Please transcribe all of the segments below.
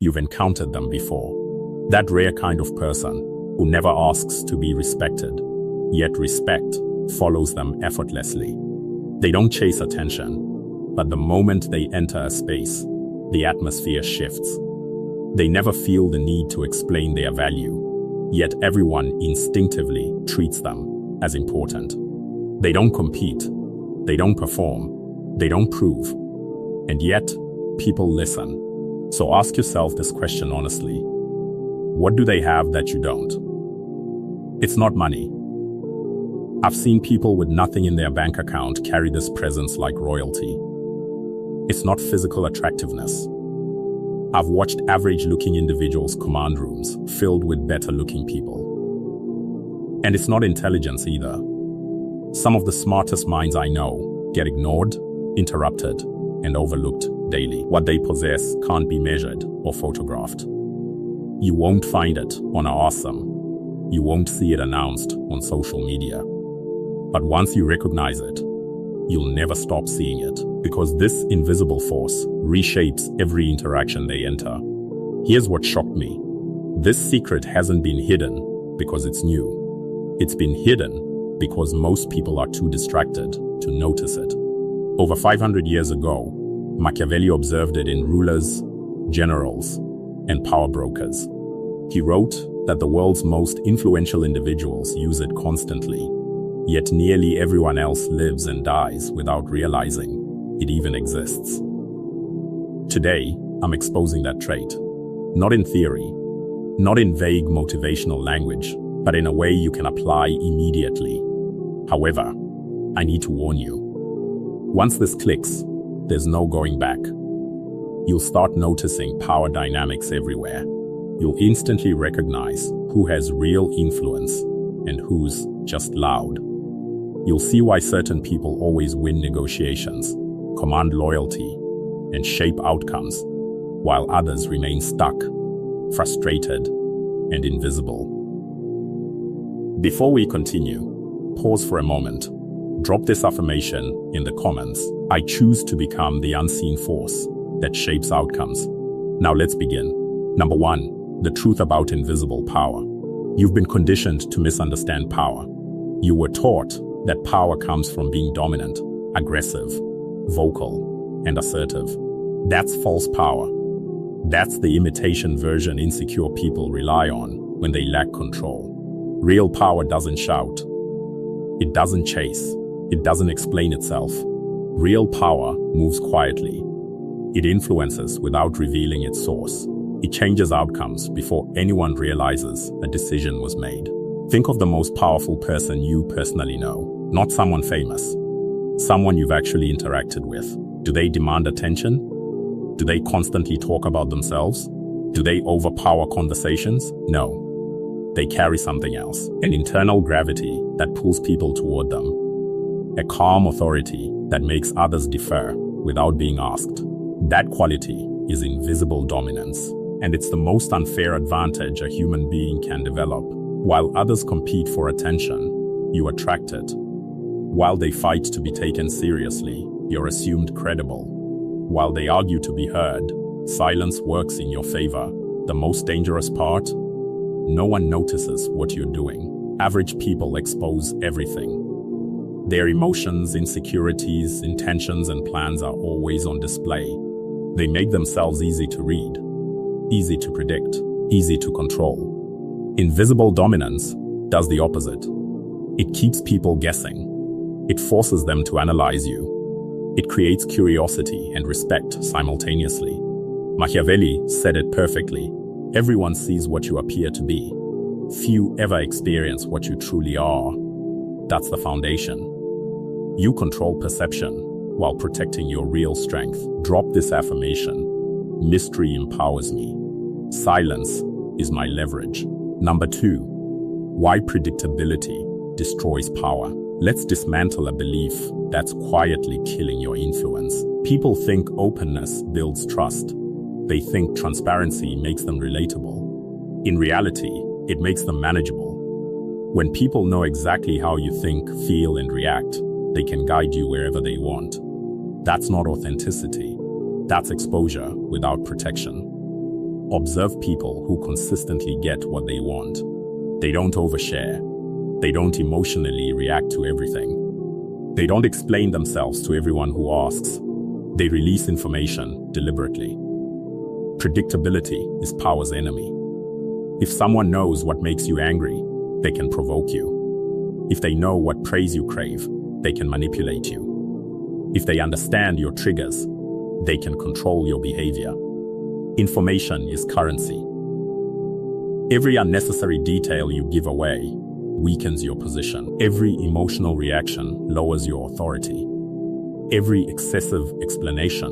You've encountered them before. That rare kind of person who never asks to be respected, yet respect follows them effortlessly. They don't chase attention, but the moment they enter a space, the atmosphere shifts. They never feel the need to explain their value, yet everyone instinctively treats them as important. They don't compete, they don't perform, they don't prove, and yet people listen. So ask yourself this question honestly. What do they have that you don't? It's not money. I've seen people with nothing in their bank account carry this presence like royalty. It's not physical attractiveness. I've watched average-looking individuals' command rooms filled with better-looking people. And it's not intelligence either. Some of the smartest minds I know get ignored, interrupted, and overlooked daily. What they possess can't be measured or photographed. You won't find it on Awesome. You won't see it announced on social media. But once you recognize it, you'll never stop seeing it, because this invisible force reshapes every interaction they enter. Here's what shocked me. This secret hasn't been hidden because it's new. It's been hidden because most people are too distracted to notice it. Over 500 years ago, Machiavelli observed it in rulers, generals, and power brokers. He wrote that the world's most influential individuals use it constantly, yet nearly everyone else lives and dies without realizing it even exists. Today, I'm exposing that trait. Not in theory, not in vague motivational language, but in a way you can apply immediately. However, I need to warn you. Once this clicks, there's no going back. You'll start noticing power dynamics everywhere. You'll instantly recognize who has real influence and who's just loud. You'll see why certain people always win negotiations, command loyalty, and shape outcomes, while others remain stuck, frustrated, and invisible. Before we continue, pause for a moment. Drop this affirmation in the comments. I choose to become the unseen force that shapes outcomes. Now let's begin. Number 1, the truth about invisible power. You've been conditioned to misunderstand power. You were taught that power comes from being dominant, aggressive, vocal, and assertive. That's false power. That's the imitation version insecure people rely on when they lack control. Real power doesn't shout. It doesn't chase. It doesn't explain itself. Real power moves quietly. It influences without revealing its source. It changes outcomes before anyone realizes a decision was made. Think of the most powerful person you personally know, not someone famous. Someone you've actually interacted with. Do they demand attention? Do they constantly talk about themselves? Do they overpower conversations? No. They carry something else. An internal gravity that pulls people toward them. A calm authority that makes others defer without being asked. That quality is invisible dominance, and it's the most unfair advantage a human being can develop. While others compete for attention, you attract it. While they fight to be taken seriously, you're assumed credible. While they argue to be heard, silence works in your favor. The most dangerous part? No one notices what you're doing. Average people expose everything. Their emotions, insecurities, intentions, and plans are always on display. They make themselves easy to read, easy to predict, easy to control. Invisible dominance does the opposite. It keeps people guessing. It forces them to analyze you. It creates curiosity and respect simultaneously. Machiavelli said it perfectly. Everyone sees what you appear to be. Few ever experience what you truly are. That's the foundation. You control perception while protecting your real strength. Drop this affirmation. Mystery empowers me. Silence is my leverage. Number 2, why predictability destroys power. Let's dismantle a belief that's quietly killing your influence. People think openness builds trust. They think transparency makes them relatable. In reality, it makes them manageable. When people know exactly how you think, feel, and react, they can guide you wherever they want. That's not authenticity. That's exposure without protection. Observe people who consistently get what they want. They don't overshare. They don't emotionally react to everything. They don't explain themselves to everyone who asks. They release information deliberately. Predictability is power's enemy. If someone knows what makes you angry, they can provoke you. If they know what praise you crave, they can manipulate you. If they understand your triggers, they can control your behavior. Information is currency. Every unnecessary detail you give away weakens your position. Every emotional reaction lowers your authority. Every excessive explanation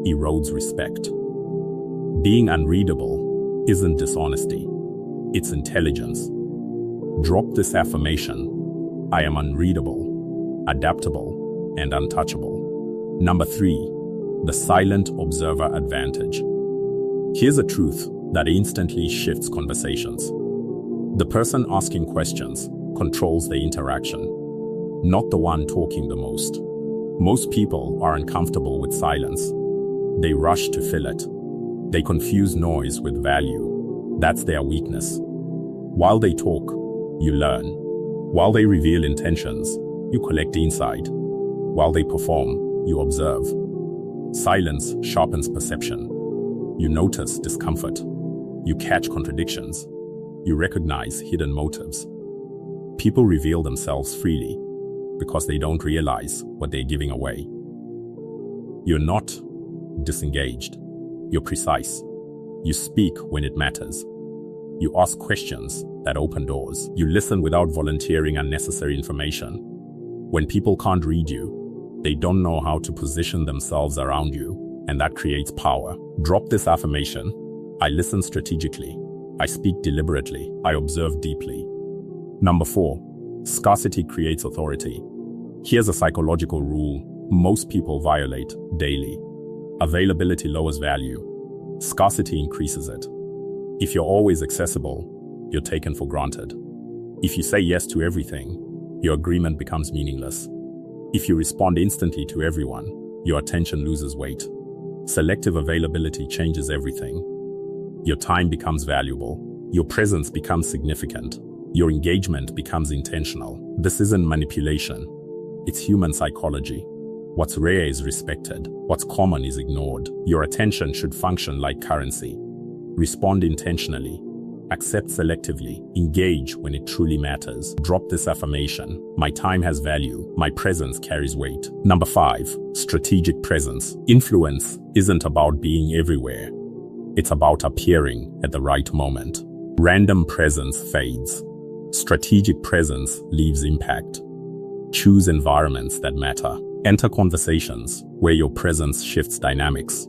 erodes respect. Being unreadable isn't dishonesty, it's intelligence. Drop this affirmation: I am unreadable, adaptable, and untouchable. Number 3, the silent observer advantage. Here's a truth that instantly shifts conversations. The person asking questions controls the interaction, not the one talking the most. Most people are uncomfortable with silence. They rush to fill it. They confuse noise with value. That's their weakness. While they talk, you learn. While they reveal intentions, you collect insight. While they perform, you observe. Silence sharpens perception. You notice discomfort. You catch contradictions. You recognize hidden motives. People reveal themselves freely because they don't realize what they're giving away. You're not disengaged. You're precise. You speak when it matters. You ask questions that open doors. You listen without volunteering unnecessary information. When people can't read you, they don't know how to position themselves around you, and that creates power. Drop this affirmation: I listen strategically. I speak deliberately. I observe deeply. Number 4, scarcity creates authority. Here's a psychological rule most people violate daily. Availability lowers value. Scarcity increases it. If you're always accessible, you're taken for granted. If you say yes to everything, your agreement becomes meaningless. If you respond instantly to everyone, your attention loses weight. Selective availability changes everything. Your time becomes valuable. Your presence becomes significant. Your engagement becomes intentional. This isn't manipulation. It's human psychology. What's rare is respected. What's common is ignored. Your attention should function like currency. Respond intentionally. Accept selectively. Engage when it truly matters. Drop this affirmation: my time has value. My presence carries weight. Number 5, strategic presence. Influence isn't about being everywhere. It's about appearing at the right moment. Random presence fades. Strategic presence leaves impact. Choose environments that matter. Enter conversations where your presence shifts dynamics.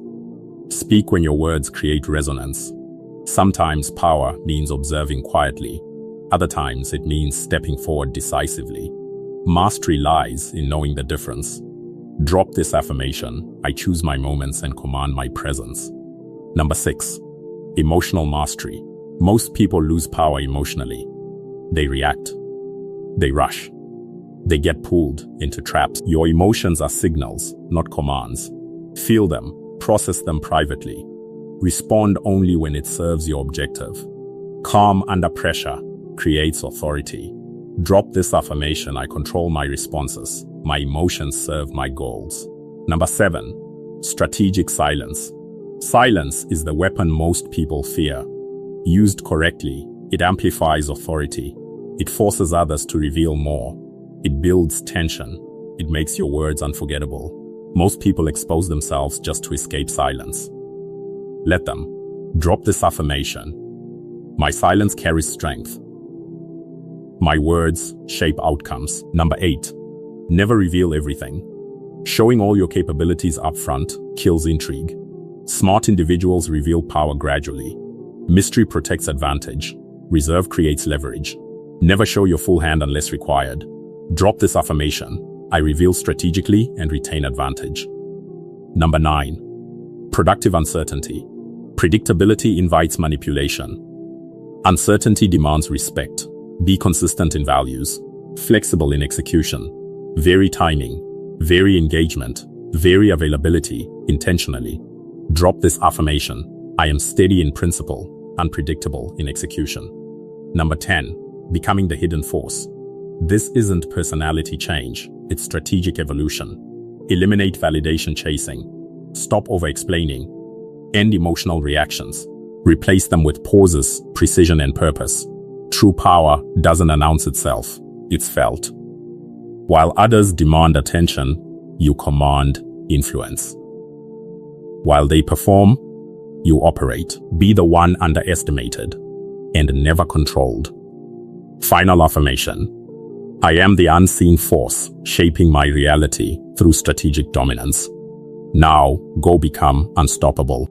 Speak when your words create resonance. Sometimes power means observing quietly. Other times it means stepping forward decisively. Mastery lies in knowing the difference. Drop this affirmation: I choose my moments and command my presence. Number 6, emotional mastery. Most people lose power emotionally. They react. They rush. They get pulled into traps. Your emotions are signals, not commands. Feel them, process them privately. Respond only when it serves your objective. Calm under pressure creates authority. Drop this affirmation: I control my responses. My emotions serve my goals. Number 7, strategic silence. Silence is the weapon most people fear. Used correctly, it amplifies authority. It forces others to reveal more. It builds tension. It makes your words unforgettable. Most people expose themselves just to escape silence. Let them. Drop this affirmation: my silence carries strength. My words shape outcomes. Number 8, never reveal everything. Showing all your capabilities up front kills intrigue. Smart individuals reveal power gradually. Mystery protects advantage. Reserve creates leverage. Never show your full hand unless required. Drop this affirmation: I reveal strategically and retain advantage. Number 9, productive uncertainty. Predictability invites manipulation. Uncertainty demands respect. Be consistent in values, flexible in execution. Vary timing, vary engagement, vary availability intentionally. Drop this affirmation: I am steady in principle, unpredictable in execution. Number 10. Becoming the hidden force. This isn't personality change, it's strategic evolution. Eliminate validation chasing. Stop over-explaining. End emotional reactions. Replace them with pauses, precision, and purpose. True power doesn't announce itself, it's felt. While others demand attention, you command influence. While they perform, you operate. Be the one underestimated and never controlled. Final affirmation. I am the unseen force shaping my reality through strategic dominance. Now, go become unstoppable.